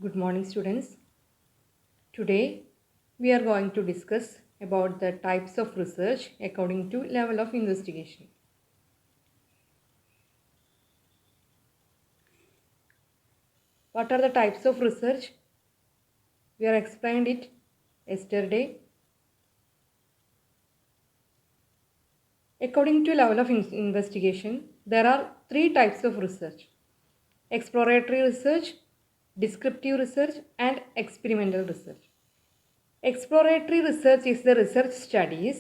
Good morning, students. Today we are going to discuss about the types of research according to level of investigation. What are the types of research? We have explained it yesterday. According to level of investigation, there are three types of research: exploratory research, descriptive research, and experimental research. Exploratory research is the research studies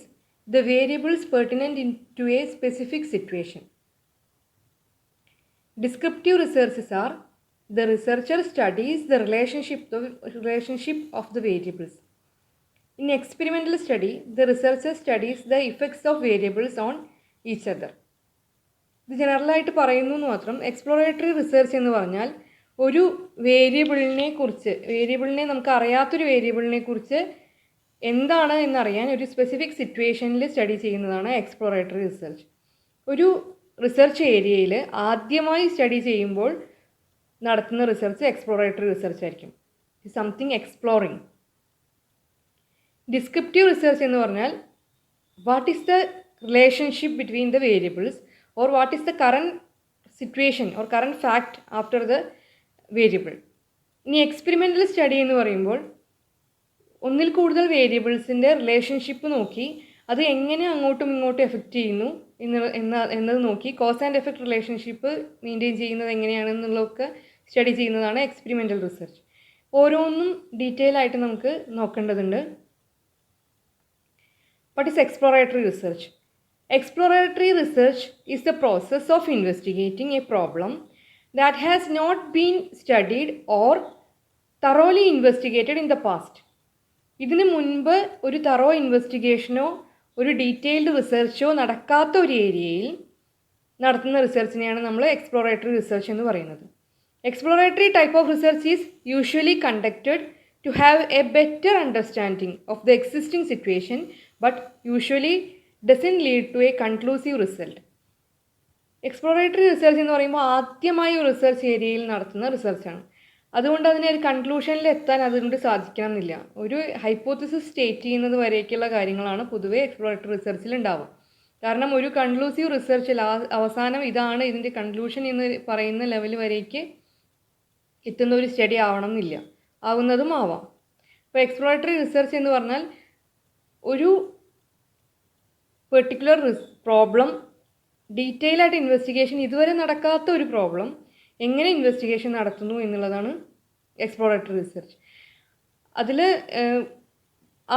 the variables pertinent to a specific situation. Descriptive researches are the researcher studies the relationship of the variables. In experimental study, the researcher studies the effects of variables on each other. ഇത് ജനറലായിട്ട് പറയുന്നു എന്ന് മാത്രം. Exploratory research എന്ന് പറഞ്ഞാൽ ഒരു വേരിയബിളിനെ നമുക്ക് അറിയാത്തൊരു വേരിയബിളിനെ കുറിച്ച് എന്താണ് എന്നറിയാൻ ഒരു സ്പെസിഫിക് സിറ്റുവേഷനിൽ സ്റ്റഡി ചെയ്യുന്നതാണ് എക്സ്പ്ലോറേറ്ററി റിസർച്ച്. ഒരു റിസർച്ച് ഏരിയയിൽ ആദ്യമായി സ്റ്റഡി ചെയ്യുമ്പോൾ നടത്തുന്ന റിസർച്ച് എക്സ്പ്ലോറേറ്ററി റിസർച്ച് ആയിരിക്കും. Something exploring. ഡിസ്ക്രിപ്റ്റീവ് റിസർച്ച് എന്ന് പറഞ്ഞാൽ what is the relationship between the variables or what is the current situation or current fact after the variable. ഇനി എക്സ്പെരിമെൻ്റൽ സ്റ്റഡി എന്ന് പറയുമ്പോൾ ഒന്നിൽ കൂടുതൽ വേരിയബിൾസിൻ്റെ റിലേഷൻഷിപ്പ് നോക്കി അത് എങ്ങനെ അങ്ങോട്ടും ഇങ്ങോട്ടും എഫക്റ്റ് ചെയ്യുന്നു എന്നത് നോക്കി cause and effect relationship maintain ചെയ്യുന്നത് എങ്ങനെയാണെന്നുള്ളതൊക്കെ സ്റ്റഡി ചെയ്യുന്നതാണ് എക്സ്പെരിമെൻ്റൽ റിസർച്ച്. ഓരോന്നും ഡീറ്റെയിൽ ആയിട്ട് നമുക്ക് നോക്കേണ്ടതുണ്ട്. What is exploratory research? Exploratory research is the process of investigating a problem that has not been studied or thoroughly investigated in the past. ഇതിനു മുൻപ് ഒരു thorough ഇൻവെസ്റ്റിഗേഷനോ ഒരു ഡീറ്റെയിൽഡ് റിസർച്ചോ നടക്കാത്ത ഒരു ഏരിയയിൽ നടത്തുന്ന റിസർച്ചിനെയാണ് നമ്മൾ എക്സ്പ്ലോറേറ്ററി റിസർച്ച് എന്ന് പറയുന്നത്. Exploratory type of research is usually conducted to have a better understanding of the existing situation but usually doesn't lead to a conclusive result. Exploratory research എന്ന് പറയുമ്പോൾ ആദ്യമായി ഒരു റിസർച്ച് ഏരിയയിൽ നടത്തുന്ന റിസർച്ചാണ്. അതുകൊണ്ട് അതിനെ ഒരു കൺക്ലൂഷനിൽ എത്താൻ അതുകൊണ്ട് സാധിക്കണം എന്നില്ല. ഒരു ഹൈപ്പോത്തിസിസ് സ്റ്റേറ്റ് ചെയ്യുന്നത് വരേക്കുള്ള കാര്യങ്ങളാണ് പൊതുവെ എക്സ്പ്ലോറേറ്ററി റിസർച്ചിൽ ഉണ്ടാവുക. കാരണം ഒരു കൺക്ലൂസീവ് റിസർച്ചിൽ അവസാനം ഇതാണ് ഇതിൻ്റെ കൺക്ലൂഷൻ എന്ന് പറയുന്ന ലെവൽ വരേക്ക് എത്തുന്ന ഒരു സ്റ്റഡി ആവണം എന്നില്ല, ആവുന്നതും ആവാം. അപ്പോൾ എക്സ്പ്ലോറേറ്ററി റിസർച്ച് എന്ന് പറഞ്ഞാൽ ഒരു പെർട്ടിക്കുലർ പ്രോബ്ലം ഡീറ്റെയിൽ ആയിട്ട് ഇൻവെസ്റ്റിഗേഷൻ ഇതുവരെ നടക്കാത്ത ഒരു പ്രോബ്ലം എങ്ങനെ ഇൻവെസ്റ്റിഗേഷൻ നടത്തുന്നു എന്നുള്ളതാണ് എക്സ്പ്ലോറേറ്ററി റിസർച്ച്. അതിൽ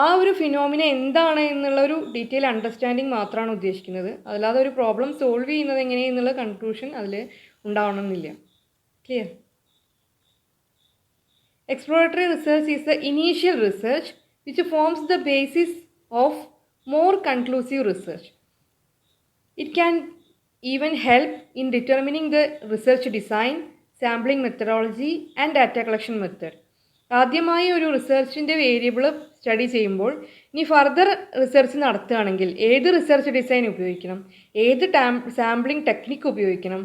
ആ ഒരു ഫിനോമിന എന്താണ് എന്നുള്ളൊരു ഡീറ്റെയിൽ അണ്ടർസ്റ്റാൻഡിങ് മാത്രമാണ് ഉദ്ദേശിക്കുന്നത്. അല്ലാതെ ഒരു പ്രോബ്ലം സോൾവ് ചെയ്യുന്നത് എങ്ങനെയെന്നുള്ള കൺക്ലൂഷൻ അതിൽ ഉണ്ടാവണമെന്നില്ല. Clear? Exploratory research is the initial research which forms the basis of more conclusive research. It can even help in determining the research design, sampling methodology and data collection method. ആദ്യമായി ഒരു റിസർച്ചിൻ്റെ variable study ചെയ്യുമ്പോൾ ഇനി further research നടത്തുകയാണെങ്കിൽ ഏത് research design ഉപയോഗിക്കണം, ഏത് sampling technique ഉപയോഗിക്കണം,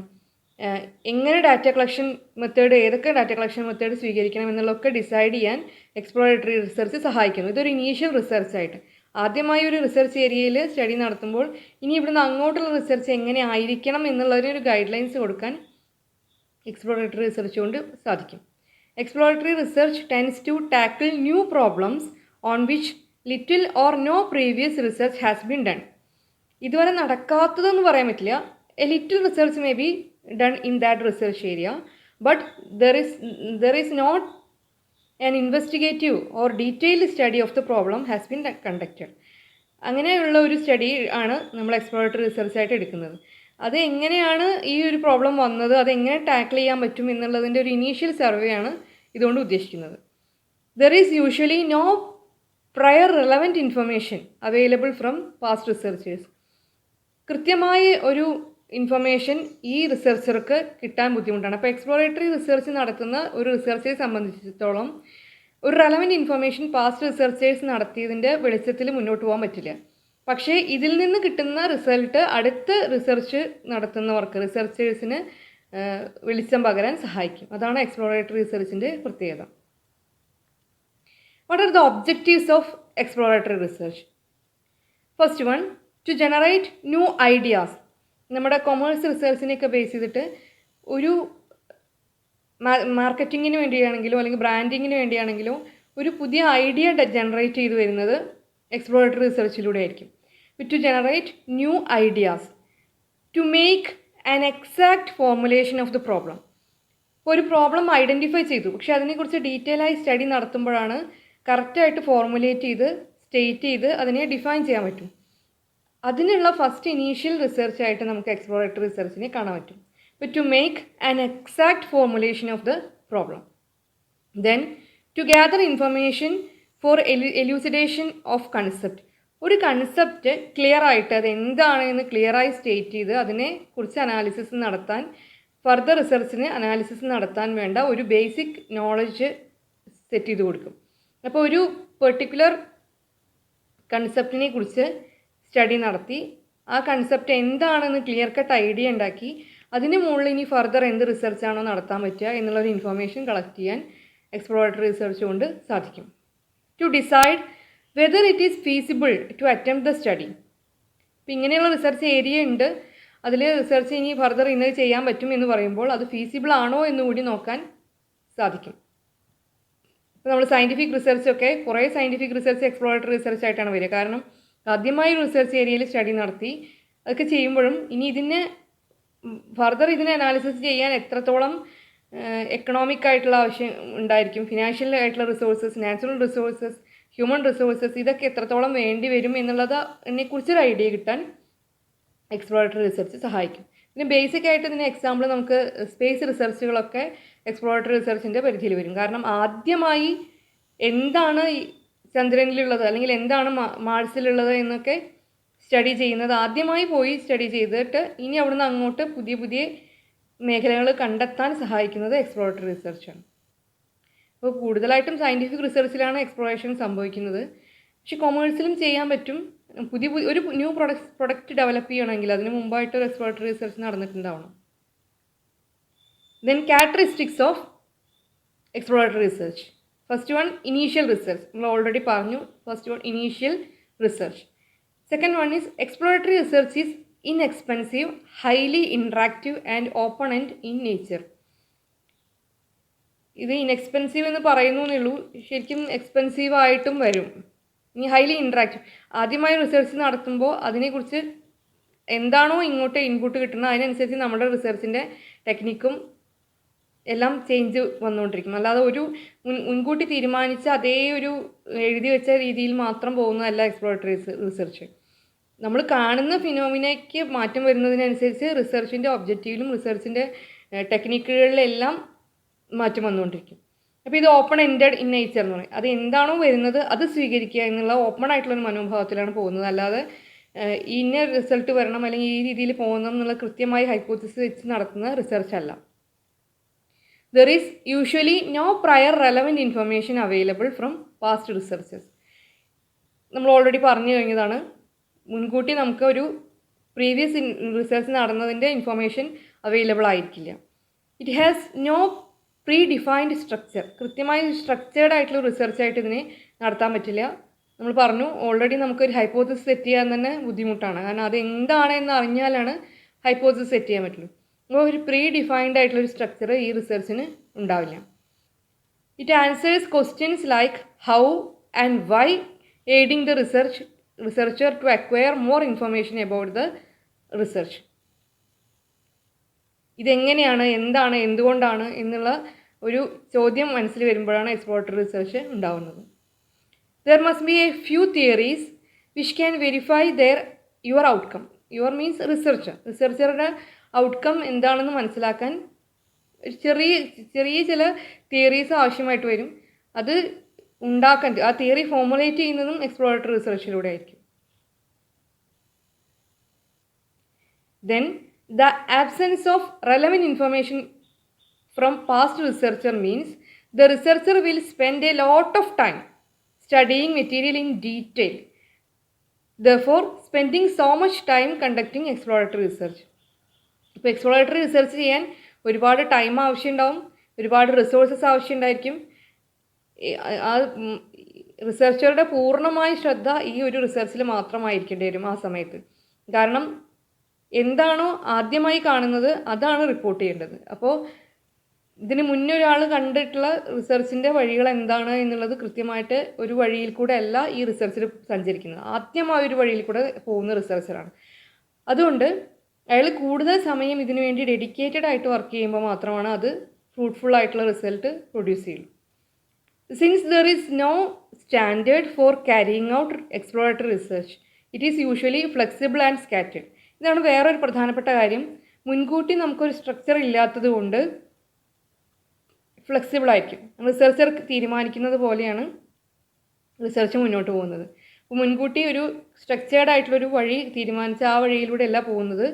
എങ്ങനെ ഡാറ്റ കളക്ഷൻ മെത്തേഡ്, ഏതൊക്കെ ഡാറ്റ കളക്ഷൻ മെത്തേഡ് സ്വീകരിക്കണം എന്നുള്ളതൊക്കെ ഡിസൈഡ് ചെയ്യാൻ എക്സ്പ്ലോറേറ്ററി റിസർച്ച് സഹായിക്കുന്നു. ഇതൊരു ഇനീഷ്യൽ റിസർച്ചായിട്ട് ആദ്യമായി ഒരു റിസർച്ച് ഏരിയയിൽ സ്റ്റഡി നടത്തുമ്പോൾ ഇനി ഇവിടുന്ന് അങ്ങോട്ടുള്ള റിസർച്ച് എങ്ങനെ ആയിരിക്കണം എന്നുള്ളൊരു ഗൈഡ് ലൈൻസ് കൊടുക്കാൻ എക്സ്പ്ലോറേറ്ററി റിസർച്ച് കൊണ്ട് സാധിക്കും. Exploratory research tends to tackle new problems on which little or no previous research has been done. ഇതുവരെ നടക്കാത്തതെന്ന് പറയാൻ പറ്റില്ല. A little research may be done in that research area but there is not an investigative or detailed study of the problem has been conducted. അങ്ങനെയുള്ള ഒരു study ആണ് നമ്മൾ exploratory റിസർച്ചായിട്ട് എടുക്കുന്നത്. അത് എങ്ങനെയാണ് ഈ ഒരു പ്രോബ്ലം വന്നത്, അതെങ്ങനെ ടാക്കിൾ ചെയ്യാൻ പറ്റും എന്നുള്ളതിൻ്റെ ഒരു ഇനീഷ്യൽ സർവേ ആണ് ഇതുകൊണ്ട് ഉദ്ദേശിക്കുന്നത്. There is usually no prior relevant information available from past researchers. കൃത്യമായ ഒരു ഇൻഫർമേഷൻ ഈ റിസർച്ചർക്ക് കിട്ടാൻ ബുദ്ധിമുട്ടാണ്. അപ്പോൾ എക്സ്പ്ലോറേറ്ററി റിസർച്ച് നടത്തുന്ന ഒരു റിസർച്ചറെ സംബന്ധിച്ചിടത്തോളം ഒരു റെലവൻറ്റ് ഇൻഫർമേഷൻ പാസ്റ്റ് റിസർച്ചേഴ്സ് നടത്തിയതിൻ്റെ വെളിച്ചത്തിൽ മുന്നോട്ട് പോകാൻ പറ്റില്ല. പക്ഷേ ഇതിൽ നിന്ന് കിട്ടുന്ന റിസൾട്ട് അടുത്ത റിസർച്ച് നടത്തുന്നവർക്ക്, റിസർച്ചേഴ്സിന് വെളിച്ചം പകരാൻ സഹായിക്കും. അതാണ് എക്സ്പ്ലോറേറ്ററി റിസർച്ചിൻ്റെ പ്രത്യേകത. What are the objectives of exploratory research? First one, to generate new ideas. നമ്മുടെ കൊമേഴ്സ് റിസർച്ചിനെയൊക്കെ ബേസ് ചെയ്തിട്ട് ഒരു മാർക്കറ്റിങ്ങിന് വേണ്ടിയാണെങ്കിലോ അല്ലെങ്കിൽ ബ്രാൻഡിങ്ങിന് വേണ്ടിയാണെങ്കിലോ ഒരു പുതിയ ഐഡിയ ജനറേറ്റ് ചെയ്ത് വരുന്നത് എക്സ്പ്ലോറേറ്ററി റിസർച്ചിലൂടെ ആയിരിക്കും. To generate new ideas, to make an exact formulation of the problem. ഇപ്പോൾ ഒരു പ്രോബ്ലം ഐഡൻറ്റിഫൈ ചെയ്തു, പക്ഷേ അതിനെക്കുറിച്ച് ഡീറ്റെയിൽ ആയി സ്റ്റഡി നടത്തുമ്പോഴാണ് കറക്റ്റായിട്ട് ഫോർമുലേറ്റ് ചെയ്ത് സ്റ്റേറ്റ് ചെയ്ത് അതിനെ ഡിഫൈൻ ചെയ്യാൻ പറ്റും. അതിനുള്ള ഫസ്റ്റ് ഇനീഷ്യൽ റിസർച്ചായിട്ട് നമുക്ക് എക്സ്പ്ലോറേറ്ററി റിസർച്ചിനെ കാണാൻ പറ്റും. But to make an exact formulation of the problem. Then to gather information for elucidation of concept. ഒരു കൺസെപ്റ്റ് ക്ലിയർ ആയിട്ട് അത് എന്താണെന്ന് ക്ലിയറായി സ്റ്റേറ്റ് ചെയ്ത് അതിനെക്കുറിച്ച് അനാലിസിസ് നടത്താൻ, ഫർദർ റിസർച്ചിന് അനാലിസിസ് നടത്താൻ വേണ്ട ഒരു ബേസിക് നോളജ് സെറ്റ് ചെയ്ത് കൊടുക്കും. അപ്പോൾ ഒരു പെർട്ടിക്കുലർ കൺസെപ്റ്റിനെ കുറിച്ച് സ്റ്റഡി നടത്തി ആ കൺസെപ്റ്റ് എന്താണെന്ന് ക്ലിയർ കട്ട് ഐഡിയ ഉണ്ടാക്കി അതിന് മുകളിൽ ഇനി ഫർദർ എന്ത് റിസർച്ചാണോ നടത്താൻ പറ്റുക എന്നുള്ളൊരു ഇൻഫർമേഷൻ കളക്ട് ചെയ്യാൻ എക്സ്പ്ലോറേറ്ററി റിസർച്ച് കൊണ്ട് സാധിക്കും. To decide whether it is feasible to attempt the study. ഇപ്പം ഇങ്ങനെയുള്ള റിസർച്ച് ഏരിയ ഉണ്ട്, അതിൽ റിസർച്ച് ഇനി ഫർദർ ഇന്നത് ചെയ്യാൻ പറ്റും എന്ന് പറയുമ്പോൾ അത് ഫീസിബിൾ ആണോ എന്നുകൂടി നോക്കാൻ സാധിക്കും. ഇപ്പോൾ നമ്മൾ സയൻറ്റിഫിക് റിസർച്ചൊക്കെ കുറേ സയൻറ്റിഫിക് റിസർച്ച് എക്സ്പ്ലോറേറ്ററി റിസർച്ച് ആയിട്ടാണ് വരിക. കാരണം ആദ്യമായി റിസർച്ച് ഏരിയയിൽ സ്റ്റഡി നടത്തി അതൊക്കെ ചെയ്യുമ്പോഴും ഇനി ഫർദർ ഇതിനെ അനാലിസിസ് ചെയ്യാൻ എത്രത്തോളം എക്കണോമിക് ആയിട്ടുള്ള ആവശ്യം ഉണ്ടായിരിക്കും, ഫിനാൻഷ്യൽ ആയിട്ടുള്ള resources, natural resources, human resources, ഇതൊക്കെ എത്രത്തോളം വേണ്ടി വരും എന്നുള്ളതിനെക്കുറിച്ചൊരു ഐഡിയ കിട്ടാൻ എക്സ്പ്ലോറേറ്ററി റിസർച്ച് സഹായിക്കും. പിന്നെ ബേസിക് ആയിട്ട് ഇതിന് എക്സാമ്പിൾ നമുക്ക് സ്പേസ് റിസർച്ചുകളൊക്കെ എക്സ്പ്ലോറേറ്ററി റിസർച്ചിൻ്റെ പരിധിയിൽ വരും. കാരണം ആദ്യമായി എന്താണ് ചന്ദ്രനിലുള്ളത് അല്ലെങ്കിൽ എന്താണ് മാർസിലുള്ളത് എന്നൊക്കെ സ്റ്റഡി ചെയ്യുന്നത് ആദ്യമായി പോയി സ്റ്റഡി ചെയ്തിട്ട് ഇനി അവിടുന്ന് അങ്ങോട്ട് പുതിയ പുതിയ മേഖലകൾ കണ്ടെത്താൻ സഹായിക്കുന്നത് എക്സ്പ്ലോറേറ്ററി റിസർച്ചാണ്. അപ്പോൾ കൂടുതലായിട്ടും സയൻറ്റിഫിക് റിസർച്ചിലാണ് എക്സ്പ്ലോറേഷൻ സംഭവിക്കുന്നത്. പക്ഷെ കൊമേഴ്സിലും ചെയ്യാൻ പറ്റും. ഒരു ന്യൂ പ്രൊഡക്റ്റ് ഡെവലപ്പ് ചെയ്യണമെങ്കിൽ അതിന് മുമ്പായിട്ട് ഒരു എക്സ്പ്ലോറേറ്ററി റിസർച്ച് നടന്നിട്ടുണ്ടാവണം. Then characteristics of exploratory research. First one initial research, നമ്മൾ ഓൾറെഡി പറഞ്ഞു. First one initial research. Second one is exploratory research is inexpensive, highly interactive and open-end in nature. ഇത് inexpensive എന്ന് പറയുന്നു എന്നുള്ളൂ, ശരിക്കും എക്സ്പെൻസീവ് ആയിട്ടും വരും. ഇനി ഹൈലി ഇൻട്രാക്റ്റീവ്, ആദ്യമായി റിസർച്ച് നടത്തുമ്പോൾ അതിനെക്കുറിച്ച് എന്താണോ ഇങ്ങോട്ട് ഇൻപുട്ട് കിട്ടുന്നത് അതിനനുസരിച്ച് നമ്മുടെ റിസർച്ചിൻ്റെ ടെക്നിക്കും എല്ലാം ചേഞ്ച് വന്നുകൊണ്ടിരിക്കും. അല്ലാതെ ഒരു മുൻകൂട്ടി തീരുമാനിച്ച അതേ ഒരു എഴുതി വെച്ച രീതിയിൽ മാത്രം പോകുന്നതല്ല എക്സ്പ്ലോറേറ്ററി റിസർച്ച്. നമ്മൾ കാണുന്ന ഫിനോമിനയ്ക്ക് മാറ്റം വരുന്നതിനനുസരിച്ച് റിസർച്ചിൻ്റെ ഒബ്ജക്റ്റീവിലും റിസർച്ചിൻ്റെ ടെക്നിക്കുകളിലെല്ലാം മാറ്റം വന്നുകൊണ്ടിരിക്കും. അപ്പോൾ ഇത് ഓപ്പൺ എൻഡഡ് ഇൻ നേച്ചർ എന്ന് പറയും. അത് എന്താണോ വരുന്നത് അത് സ്വീകരിക്കുക എന്നുള്ള ഓപ്പൺ ആയിട്ടുള്ളൊരു മനോഭാവത്തിലാണ് പോകുന്നത്. അല്ലാതെ ഇന്ന റിസൾട്ട് വരണം അല്ലെങ്കിൽ ഈ രീതിയിൽ പോകണം എന്നുള്ള കൃത്യമായി ഹൈപ്പോത്തിസിസ് വെച്ച് നടത്തുന്ന റിസർച്ച് അല്ല. There is usually no prior relevant information available from past researches. നമ്മൾ ഓൾറെഡി പറഞ്ഞു കഴിഞ്ഞതാണ്, മുൻകൂട്ടി നമുക്ക് ഒരു പ്രീവിയസ് റിസർച്ച് നടന്നതിൻ്റെ ഇൻഫർമേഷൻ അവൈലബിൾ ആയിരിക്കില്ല. It has no predefined structure. കൃത്യമായി സ്ട്രക്ചേർഡ് ആയിട്ടുള്ള റിസർച്ചായിട്ട് ഇതിനെ നടത്താൻ പറ്റില്ല. നമ്മൾ പറഞ്ഞു ഓൾറെഡി നമുക്കൊരു ഹൈപ്പോത്തിസിസ് സെറ്റ് ചെയ്യാൻ തന്നെ ബുദ്ധിമുട്ടാണ്. കാരണം അത് എന്താണെന്ന് അറിഞ്ഞാലാണ് ഹൈപ്പോത്തിസിസ് സെറ്റ് ചെയ്യാൻ പറ്റുള്ളൂ. അപ്പോൾ ഒരു പ്രീ ഡിഫൈൻഡ് ആയിട്ടുള്ളൊരു സ്ട്രക്ചർ ഈ റിസർച്ചിന് ഉണ്ടാവില്ല. It answers questions like how and why, aiding the researcher to acquire more information about the research. ഇതെങ്ങനെയാണ്, എന്താണ്, എന്തുകൊണ്ടാണ് എന്നുള്ള ഒരു ചോദ്യം മനസ്സിൽ വരുമ്പോഴാണ് എക്സ്പ്ലോറേറ്ററി റിസർച്ച് ഉണ്ടാവുന്നത്. There must be a few theories which can verify your outcome. Your means researcher. റിസർച്ചറുടെ ഔട്ട്കം എന്താണെന്ന് മനസ്സിലാക്കാൻ ചെറിയ ചില തിയറീസ് ആവശ്യമായിട്ട് വരും. അത് ഉണ്ടാക്കാൻ ആ തിയറി ഫോർമുലേറ്റ് ചെയ്യുന്നതും എക്സ്പ്ലോറേറ്ററി റിസർച്ചിലൂടെ ആയിരിക്കും. Then the absence of relevant information from past researcher means the researcher will spend a lot of time studying material in detail, therefore spending so much time conducting exploratory research. ഇപ്പോൾ exploratory research ചെയ്യാൻ ഒരുപാട് time ആവശ്യമുണ്ടാവും, ഒരുപാട് resources ആവശ്യമുണ്ടായിരിക്കും. റിസർച്ചറുടെ പൂർണ്ണമായ ശ്രദ്ധ ഈ ഒരു റിസർച്ചിൽ മാത്രമായിരിക്കേണ്ടി വരും ആ സമയത്ത്. കാരണം എന്താണോ ആദ്യമായി കാണുന്നത് അതാണ് റിപ്പോർട്ട് ചെയ്യേണ്ടത്. അപ്പോൾ ഇതിന് മുന്നേ ഒരാൾ കണ്ടിട്ടുള്ള റിസർച്ചിൻ്റെ വഴികൾ എന്താണ് എന്നുള്ളത് കൃത്യമായിട്ട് ഒരു വഴിയിൽ കൂടെ അല്ല ഈ റിസർച്ചിൽ സഞ്ചരിക്കുന്നത്. ആദ്യമായ ഒരു വഴിയിൽ കൂടെ പോകുന്ന റിസർച്ചറാണ്. അതുകൊണ്ട് അയാൾ കൂടുതൽ സമയം ഇതിനു വേണ്ടി ഡെഡിക്കേറ്റഡ് ആയിട്ട് വർക്ക് ചെയ്യുമ്പോൾ മാത്രമാണ് അത് ഫ്രൂട്ട്ഫുൾ ആയിട്ടുള്ള റിസൾട്ട് പ്രൊഡ്യൂസ് ചെയ്യുള്ളൂ. Since there is no standard for carrying out exploratory research, it is usually flexible and scattered. ഇതാണ് വേറൊരു പ്രധാനപ്പെട്ട കാര്യം. മുൻകൂട്ടി നമുക്കൊരു സ്ട്രക്ചർ ഇല്ലാത്തത് കൊണ്ട് ഫ്ലെക്സിബിൾ ആയിരിക്കും. റിസർച്ചർ തീരുമാനിക്കുന്നത് പോലെയാണ് റിസർച്ച് മുന്നോട്ട് പോകുന്നത്. അപ്പോൾ മുൻകൂട്ടി ഒരു സ്ട്രക്ചേർഡ് ആയിട്ടുള്ളൊരു വഴി തീരുമാനിച്ച് ആ വഴിയിലൂടെ അല്ല പോകുന്നത്.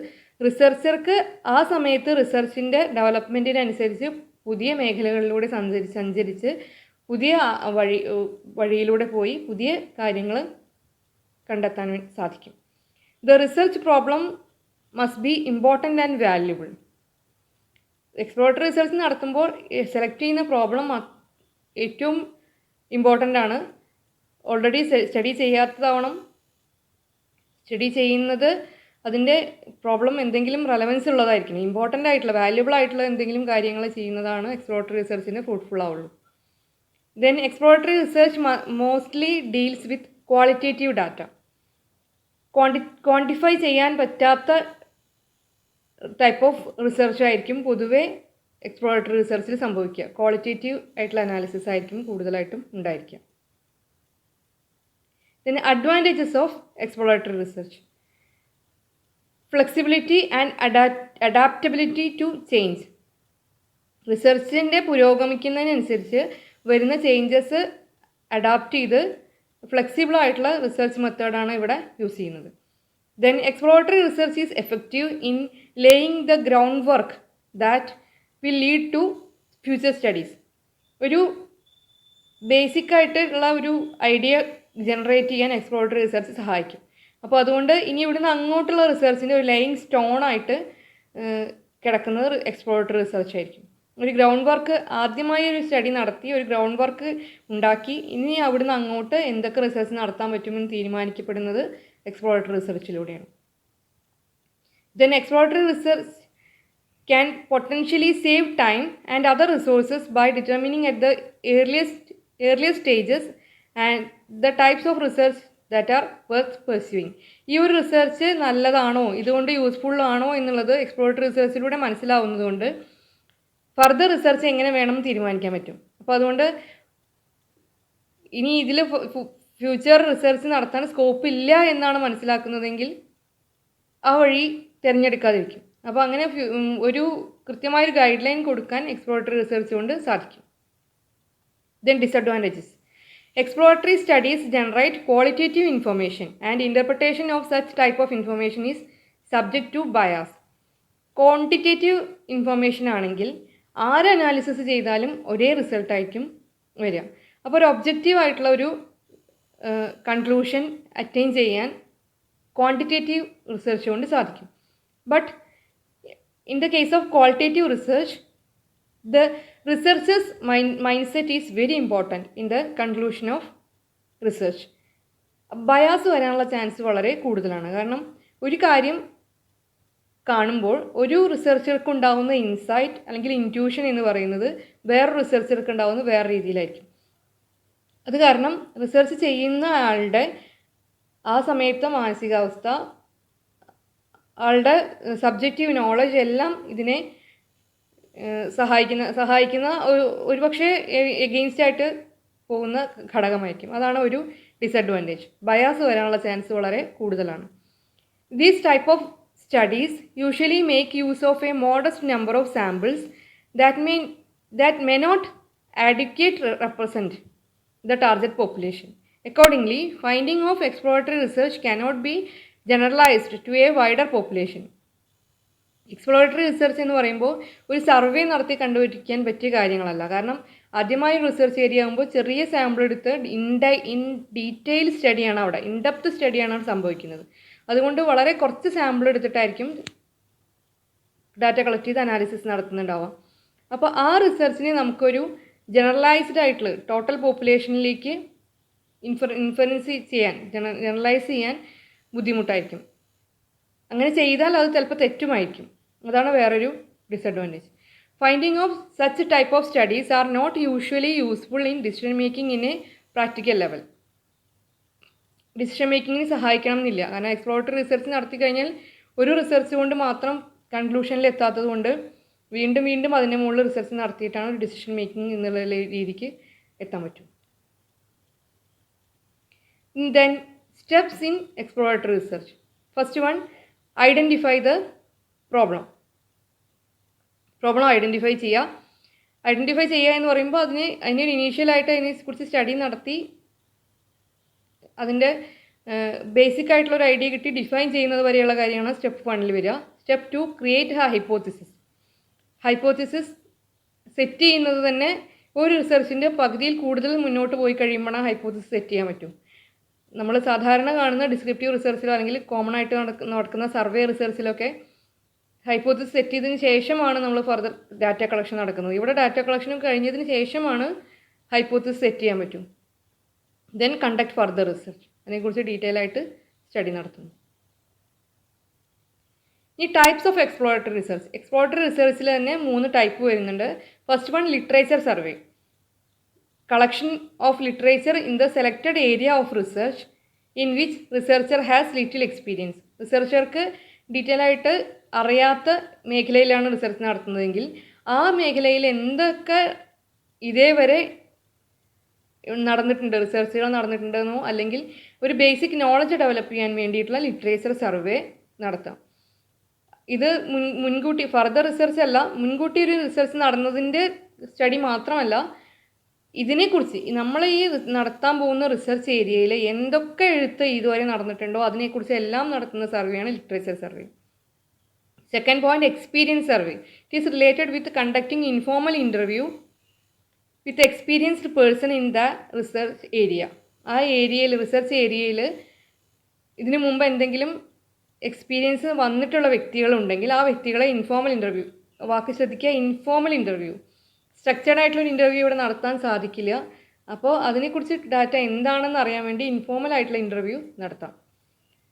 റിസർച്ചർക്ക് ആ സമയത്ത് റിസർച്ചിൻ്റെ ഡെവലപ്മെൻറ്റിനനുസരിച്ച് പുതിയ മേഖലകളിലൂടെ സഞ്ചരിച്ച് പുതിയ വഴിയിലൂടെ പോയി പുതിയ കാര്യങ്ങൾ കണ്ടെത്താൻ സാധിക്കും. The research problem must be important and valuable. Exploratory research നടത്തുമ്പോൾ സെലക്ട് ചെയ്യുന്ന പ്രോബ്ലം ഏറ്റവും ഇമ്പോർട്ടൻ്റ് ആണ്. ഓൾറെഡി സ്റ്റഡി ചെയ്യാത്തതാവണം. സ്റ്റഡി ചെയ്യുന്നത് അതിൻ്റെ പ്രോബ്ലം എന്തെങ്കിലും റെലവൻസ് ഉള്ളതായിരിക്കണം. ഇമ്പോർട്ടൻ്റ് ആയിട്ടുള്ള വാല്യുബിൾ ആയിട്ടുള്ള എന്തെങ്കിലും കാര്യങ്ങൾ ചെയ്യുന്നതാണ് എക്സ്പ്ലോറേറ്ററി റിസർച്ചിന് ഫ്രൂട്ട്ഫുൾ ആവുള്ളൂ. Then exploratory research mostly deals with qualitative data. Quantify ചെയ്യാൻ പറ്റാത്ത ടൈപ്പ് ഓഫ് റിസർച്ച് ആയിരിക്കും പൊതുവെ എക്സ്പ്ലോറേറ്ററി റിസർച്ചിൽ സംഭവിക്കുക. ക്വാളിറ്റേറ്റീവ് ആയിട്ടുള്ള അനാലിസിസ് ആയിരിക്കും കൂടുതലായിട്ടും ഉണ്ടായിരിക്കുക. Then advantages of exploratory research: flexibility and adaptability to change. റിസർച്ചിൻ്റെ പുരോഗമിക്കുന്നതിനനുസരിച്ച് വരുന്ന ചേഞ്ചസ് അഡാപ്റ്റ് ചെയ്ത് ഫ്ലെക്സിബിൾ ആയിട്ടുള്ള റിസർച്ച് മെത്തേഡാണ് ഇവിടെ യൂസ് ചെയ്യുന്നത്. Then exploratory research is effective in laying the groundwork that will lead to future studies. ഒരു ബേസിക് ആയിട്ടുള്ള ഒരു idea generate ചെയ്യാൻ എക്സ്പ്ലോറേറ്ററി റിസർച്ച് സഹായിക്കും. അപ്പോൾ അതുകൊണ്ട് ഇനി ഇവിടുന്ന് അങ്ങോട്ടുള്ള റിസർച്ചിൻ്റെ ഒരു ലൈങ് സ്റ്റോണായിട്ട് കിടക്കുന്നത് എക്സ്പ്ലോറേറ്ററി റിസർച്ച് ആയിരിക്കും. ഒരു ഗ്രൗണ്ട് വർക്ക് ആദ്യമായി ഒരു സ്റ്റഡി നടത്തി ഒരു ഗ്രൗണ്ട് വർക്ക് ഉണ്ടാക്കി ഇനി അവിടുന്ന് അങ്ങോട്ട് എന്തൊക്കെ റിസർച്ച് നടത്താൻ പറ്റുമെന്ന് തീരുമാനിക്കപ്പെടുന്നത് എക്സ്പ്ലോറേറ്ററി റിസർച്ചിലൂടെയാണ്. Then exploratory research can potentially save time and other resources by determining at the earliest stages and the types of research that are worth pursuing. ഈ ഒരു റിസർച്ച് നല്ലതാണോ, ഇതുകൊണ്ട് യൂസ്ഫുൾ ആണോ എന്നുള്ളത് എക്സ്പ്ലോറേറ്ററി റിസർച്ചിലൂടെ മനസ്സിലാവുന്നതുകൊണ്ട് ഫർദർ റിസർച്ച് എങ്ങനെ വേണം തീരുമാനിക്കാൻ പറ്റും. അപ്പോൾ അതുകൊണ്ട് ഇനി ഇതിൽ ഫ്യൂച്ചർ റിസർച്ച് നടത്താൻ സ്കോപ്പ് ഇല്ല എന്നാണ് മനസ്സിലാക്കുന്നതെങ്കിൽ ആ വഴി തിരഞ്ഞെടുക്കാതിരിക്കും. അപ്പോൾ അങ്ങനെ ഒരു കൃത്യമായൊരു ഗൈഡ് ലൈൻ കൊടുക്കാൻ എക്സ്പ്ലോറേറ്ററി റിസർച്ച് കൊണ്ട് സാധിക്കും. Then disadvantages: exploratory studies generate qualitative information and interpretation of such type of information is subject to bias. Quantitative information ആണെങ്കിൽ ആര് അനാലിസിസ് ചെയ്താലും ഒരേ റിസൾട്ടായിരിക്കും വരിക. അപ്പോൾ ഒരു ഒബ്ജക്റ്റീവ് ആയിട്ടുള്ള ഒരു കൺക്ലൂഷൻ അറ്റൈൻ ചെയ്യാൻ ക്വാണ്ടിറ്റേറ്റീവ് റിസർച്ച് കൊണ്ട് സാധിക്കും. But in the case of qualitative research, the researcher's mindset is very important in the conclusion of research. Bias വരാനുള്ള ചാൻസ് വളരെ കൂടുതലാണ്. കാരണം ഒരു കാര്യം കാണുമ്പോൾ ഒരു റിസർച്ചർക്ക് ഉണ്ടാകുന്ന ഇൻസൈറ്റ് അല്ലെങ്കിൽ ഇൻറ്റ്യൂഷൻ എന്ന് പറയുന്നത് വേറൊരു റിസർച്ചർക്ക് ഉണ്ടാകുന്ന വേറെ രീതിയിലായിരിക്കും. അത് കാരണം റിസർച്ച് ചെയ്യുന്ന ആളുടെ ആ സമയത്തെ മാനസികാവസ്ഥ, ആളുടെ സബ്ജക്റ്റീവ് നോളജ് എല്ലാം ഇതിനെ സഹായിക്കുന്ന ഒരുപക്ഷെ എഗെയിൻസ്റ്റ് ആയിട്ട് പോകുന്ന ഘടകമായിരിക്കും. അതാണ് ഒരു ഡിസഡ്വാൻറ്റേജ്. ബയാസ് വരാനുള്ള ചാൻസ് വളരെ കൂടുതലാണ്. These type of studies usually make use of A modest number of samples that may not adequately represent the target population. Accordingly, finding of exploratory research cannot be generalized to a wider population. Exploratory research എന്ന് പറയുമ്പോൾ ഒരു survey നടത്തി കണ്ടുപിടിക്കാൻ പറ്റിയ കാര്യങ്ങളല്ല. കാരണം ആദ്യമായി research area ആകുമ്പോൾ ചെറിയ സാമ്പിൾ എടുത്ത് ഇൻ ഡീറ്റെയിൽ സ്റ്റഡിയാണ് അവിടെ, ഇൻഡെപ്ത് സ്റ്റഡിയാണ് അവിടെ സംഭവിക്കുന്നത്. അതുകൊണ്ട് വളരെ കുറച്ച് സാമ്പിൾ എടുത്തിട്ടായിരിക്കും ഡാറ്റ കളക്ട് ചെയ്ത് അനാലിസിസ് നടത്തുന്നുണ്ടാവാം. അപ്പോൾ ആ റിസർച്ചിനെ നമുക്കൊരു ജനറലൈസ്ഡ് ആയിട്ടുള്ള ടോട്ടൽ പോപ്പുലേഷനിലേക്ക് ഇൻഫറൻസ് ചെയ്യാൻ ജനറലൈസ് ചെയ്യാൻ ബുദ്ധിമുട്ടായിരിക്കും. അങ്ങനെ ചെയ്താൽ അത് ചിലപ്പോൾ തെറ്റുമായിരിക്കും. അതാണ് വേറൊരു disadvantage. Finding of such type of studies are not usually useful in decision making in a practical level. Decision മേക്കിങ്ങിന് സഹായിക്കണം എന്നില്ല. കാരണം എക്സ്പ്ലോറേറ്ററി റിസർച്ച് നടത്തി കഴിഞ്ഞാൽ ഒരു റിസർച്ച് കൊണ്ട് മാത്രം കൺക്ലൂഷനിൽ എത്താത്തത് കൊണ്ട് വീണ്ടും വീണ്ടും അതിൻ്റെ മുകളിൽ റിസർച്ച് നടത്തിയിട്ടാണ് ഒരു ഡിസിഷൻ മേക്കിംഗ് എന്നുള്ള രീതിക്ക് എത്താൻ പറ്റും. Then steps in exploratory research. First one, identify the problem. Problem identify ചെയ്യുക. ഐഡൻറ്റിഫൈ ചെയ്യുക എന്ന് പറയുമ്പോൾ അതിനൊരു ഇനീഷ്യലായിട്ട് അതിനെക്കുറിച്ച് സ്റ്റഡി നടത്തി അതിൻ്റെ ബേസിക് ആയിട്ടുള്ളൊരു ഐഡിയ കിട്ടി ഡിഫൈൻ ചെയ്യുന്നത് വരെയുള്ള കാര്യമാണ് സ്റ്റെപ്പ് 1 വരിക. Step 2, create A hypothesis. Hypothesis set ചെയ്യുന്നത് തന്നെ ഒരു റിസർച്ചിൻ്റെ പകുതിയിൽ കൂടുതൽ മുന്നോട്ട് പോയി കഴിയുമ്പോഴാണ് ഹൈപ്പോത്തിസിസ് സെറ്റ് ചെയ്യാൻ പറ്റും. നമ്മൾ സാധാരണ കാണുന്ന ഡിസ്ക്രിപ്റ്റീവ് റിസർച്ചിലോ അല്ലെങ്കിൽ കോമൺ ആയിട്ട് നടക്കുന്ന സർവേ റിസർച്ചിലൊക്കെ ഹൈപ്പോത്തിസിസ് സെറ്റ് ചെയ്തതിന് ശേഷമാണ് നമ്മൾ ഫർദർ ഡാറ്റ കളക്ഷൻ നടക്കുന്നത്. ഇവിടെ ഡാറ്റ കളക്ഷനും കഴിഞ്ഞതിന് ശേഷമാണ് ഹൈപ്പോത്തിസിസ് സെറ്റ് ചെയ്യാൻ പറ്റും. Then conduct further research. അതിനെക്കുറിച്ച് ഡീറ്റെയിൽ ആയിട്ട് സ്റ്റഡി നടത്തുന്നു. ഈ types of exploratory research. Exploratory റിസർച്ചിൽ തന്നെ 3 ടൈപ്പ് വരുന്നുണ്ട്. First one, literature survey. Collection of literature in the selected area of research in which researcher has little experience. റിസർച്ചർക്ക് detail ആയിട്ട് അറിയാത്ത മേഖലയിലാണ് റിസർച്ച് നടത്തുന്നതെങ്കിൽ ആ മേഖലയിൽ എന്തൊക്കെ ഇതേവരെ നടന്നിട്ടുണ്ട്, റിസർച്ചുകൾ നടന്നിട്ടുണ്ടെന്നോ അല്ലെങ്കിൽ ഒരു ബേസിക് നോളജ് ഡെവലപ്പ് ചെയ്യാൻ വേണ്ടിയിട്ടുള്ള ലിറ്ററേച്ചർ സർവേ നടത്താം. ഇത് മുൻകൂട്ടി ഫർദർ റിസർച്ച് അല്ല, മുൻകൂട്ടി ഒരു റിസർച്ച് നടന്നതിൻ്റെ സ്റ്റഡി മാത്രമല്ല, ഇതിനെക്കുറിച്ച് നമ്മൾ ഈ നടത്താൻ പോകുന്ന റിസർച്ച് ഏരിയയിൽ എന്തൊക്കെ എഴുത്ത് ഇതുവരെ നടന്നിട്ടുണ്ടോ അതിനെക്കുറിച്ച് എല്ലാം നടത്തുന്ന സർവേയാണ് literature survey. Second point, experience survey. It is related with conducting informal interview with experienced person in the research area. ആ ഏരിയയിൽ റിസർച്ച് ഏരിയയിൽ ഇതിനു മുമ്പ് എന്തെങ്കിലും എക്സ്പീരിയൻസ് വന്നിട്ടുള്ള വ്യക്തികളുണ്ടെങ്കിൽ ആ വ്യക്തികളെ ഇൻഫോർമൽ ഇൻ്റർവ്യൂ, വാക്ക് ശ്രദ്ധിക്കുക, ഇൻഫോർമൽ ഇൻ്റർവ്യൂ. സ്ട്രക്ചർഡ് ആയിട്ടുള്ള ഇൻ്റർവ്യൂ ഇവിടെ നടത്താൻ സാധിക്കില്ല. അപ്പോൾ അതിനെക്കുറിച്ച് ഡാറ്റ എന്താണെന്ന് അറിയാൻ വേണ്ടി ഇൻഫോർമൽ ആയിട്ടുള്ള ഇൻ്റർവ്യൂ നടത്താം.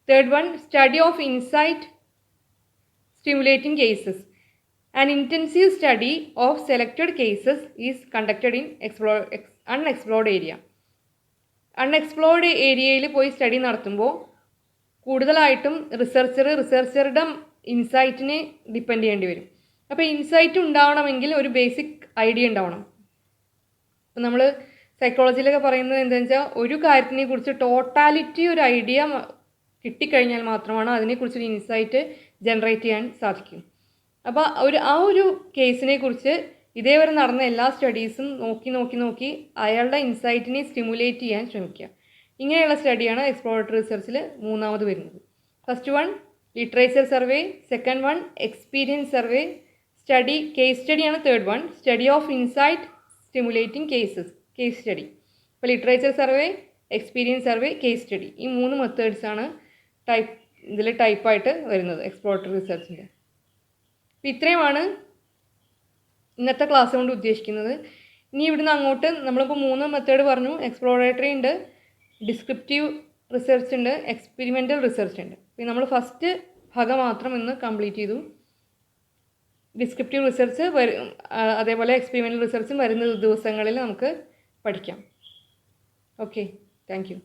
Third one, study of insight stimulating cases. An intensive study of selected cases is conducted in unexplored area. Unexplored ഏരിയയിൽ പോയി സ്റ്റഡി നടത്തുമ്പോൾ കൂടുതലായിട്ടും റിസർച്ചറുടെ ഇൻസൈറ്റിനെ ഡിപ്പെൻഡ് ചെയ്യേണ്ടി വരും. അപ്പോൾ ഇൻസൈറ്റ് ഉണ്ടാവണമെങ്കിൽ ഒരു ബേസിക് ഐഡിയ ഉണ്ടാവണം. അപ്പോൾ നമ്മൾ സൈക്കോളജിയിലൊക്കെ പറയുന്നത് എന്താണെന്ന് വെച്ചാൽ ഒരു കാര്യത്തിനെ കുറിച്ച് ടോട്ടാലിറ്റി ഒരു ഐഡിയ കിട്ടിക്കഴിഞ്ഞാൽ മാത്രമാണ് അതിനെക്കുറിച്ചൊരു ഇൻസൈറ്റ് ജനറേറ്റ് ചെയ്യാൻ സാധിക്കും. അപ്പോൾ ആ ഒരു കേസിനെ കുറിച്ച് ഇതേവരെ നടന്ന എല്ലാ സ്റ്റഡീസും നോക്കി അയാളുടെ ഇൻസൈറ്റിനെ സ്റ്റിമുലേറ്റ് ചെയ്യാൻ ശ്രമിക്കുക. ഇങ്ങനെയുള്ള സ്റ്റഡിയാണ് എക്സ്പ്ലോറേറ്ററി റിസർച്ചിൽ മൂന്നാമത് വരുന്നത്. First one literature survey, second one experience survey, case സ്റ്റഡിയാണ് third one, study of insight stimulating case study. ഇപ്പോൾ literature survey, experience survey, case study, ഈ 3 മെത്തേഡ്സാണ് ഇതിൽ ടൈപ്പായിട്ട് വരുന്നത് എക്സ്പ്ലോറേറ്ററി റിസർച്ചിൻ്റെ. അപ്പോൾ ഇത്രയുമാണ് ഇന്നത്തെ ക്ലാസ് കൊണ്ട് ഉദ്ദേശിക്കുന്നത്. ഇനി ഇവിടുന്ന് അങ്ങോട്ട് നമ്മളിപ്പോൾ 3 മെത്തേഡ് പറഞ്ഞു. എക്സ്പ്ലോറേറ്ററി ഉണ്ട്, ഡിസ്ക്രിപ്റ്റീവ് റിസർച്ച് ഉണ്ട്, എക്സ്പെരിമെൻ്റൽ റിസർച്ച് ഉണ്ട്. അപ്പോൾ നമ്മൾ ഫസ്റ്റ് ഭാഗം മാത്രം ഇന്ന് കംപ്ലീറ്റ് ചെയ്തു. ഡിസ്ക്രിപ്റ്റീവ് റിസർച്ച് അതേപോലെ എക്സ്പെരിമെൻ്റൽ റിസർച്ചും വരുന്ന ദിവസങ്ങളിൽ നമുക്ക് പഠിക്കാം. Okay, thank you.